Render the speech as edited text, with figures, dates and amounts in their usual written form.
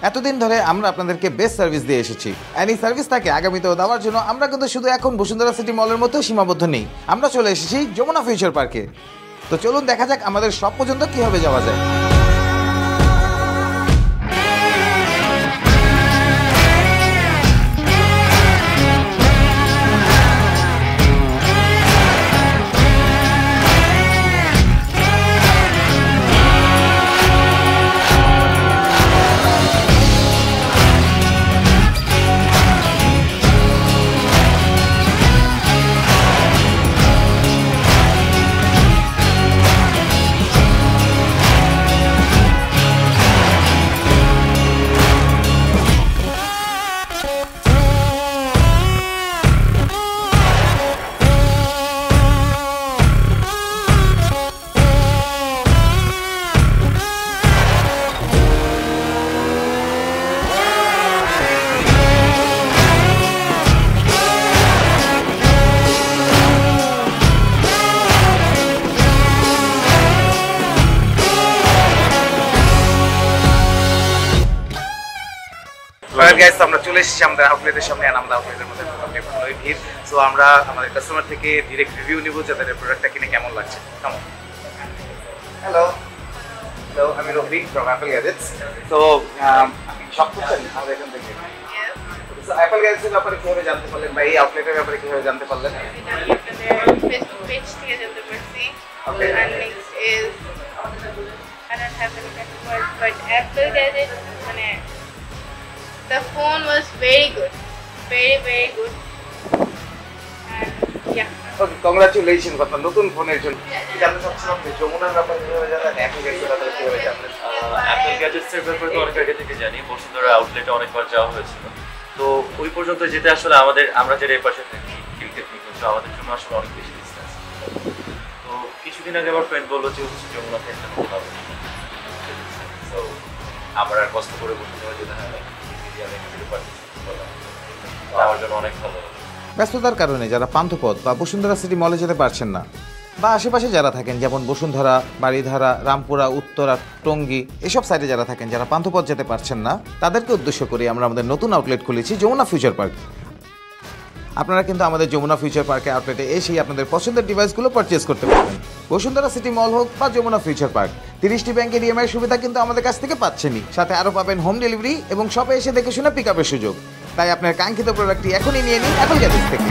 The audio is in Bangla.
এতদিন ধরে আমরা আপনাদেরকে বেস্ট সার্ভিস দিয়ে এসেছি, আর এই সার্ভিসটাকে আগামীতেও দেওয়ার জন্য আমরা কিন্তু শুধু এখন বসুন্ধরা সিটি মলের মধ্যেও সীমাবদ্ধ নেই। আমরা চলে এসেছি যমুনা ফিউচার পার্কে। তো চলুন দেখা যাক আমাদের সব পর্যন্ত কীভাবে যাওয়া যায়। গাইস, আমরা চলে এসেছি আমাদের আউটলেটের সামনে। আর আমাদের আউটলেটের মধ্যে ভালোই ভিড়। সো আমরা আমাদের কাস্টমার থেকে ডিরেক্ট রিভিউ নিব যে তাদের প্রোডাক্টটা কিনে কেমন লাগছে। কেমন? হ্যালো হ্যালো, আমি রবি ফ্রম অ্যাপল গ্যাজেটস। তো আপনি শপ করছেন আমাদের এখান থেকে? অ্যাপল গ্যাজেটসের ব্যাপারে কিভাবে জানতে পারলেন বা এই আউটলেটের ব্যাপারে কিভাবে জানতে পারলেন? ফেসবুক পেজ থেকে জানতে পারছি। ওকে, and next is I don't have any customers, but Apple gadgets, মানে the phone was very good, very good, and yeah. Okay, congratulations আপনার নতুন ফোনের জন্য। জানতে চাচ্ছিলাম যে যমুনার ব্যাপারে কিভাবে জানেন, অ্যাপল গ্যাজেটসের ব্যাপারে কিভাবে জানেন? অ্যাপল গ্যাজেটসের ব্যাপারে তো অনেক আগে থেকে জানি, বসুন্ধরা আউটলেটে অনেকবার যাওয়া হয়েছিল। তো ওই পর্যন্ত যেতে আসলে আমরা যেটা এই পাশে থাকি টেকনিক হচ্ছে আমাদের জন্য আসলে অনেক বেশি ডিস্টেন্স। তো কিছুদিন আগে আমার ফ্রেন্ড বললো যে হচ্ছে যমুনাতে একটা নতুন হবে, তো আমার আর কষ্ট করে বসুন্ধরা যেতে হয় না, আমার জন্য অনেক ভালো। ব্যস্ততার কারণে যারা পান্থপথ বা বসুন্ধরা সিটি মলে যেতে পারছেন না, বা আশেপাশে যারা থাকেন যেমন বসুন্ধরা, বাড়িধারা, রামপুরা, উত্তরা, টঙ্গী এসব সাইডে যারা থাকেন, যারা পান্থপথ যেতে পারছেন না, তাদেরকে উদ্দেশ্য করে আমরা আমাদের নতুন আউটলেট খুলেছি যমুনা ফিউচার পার্ক। আপনারা কিন্তু আমাদের যমুনা ফিউচার পার্কে আউটলেটে এসেই আপনাদের পছন্দের ডিভাইসগুলো পারচেজ করতে পারবেন। বসুন্ধরা সিটি মল হোক বা যমুনা ফিউচার পার্ক, 30টি ব্যাংকের ইএমআই সুবিধা কিন্তু আমাদের কাছ থেকে পাচ্ছেনই। সাথে আরও পাবেন হোম ডেলিভারি এবং শপে এসে দেখে শুনে পিক আপের সুযোগ। তাই আপনার কাঙ্ক্ষিত প্রোডাক্টটি এখনই নিয়ে নিন অ্যাপল গ্যাজেটস থেকে।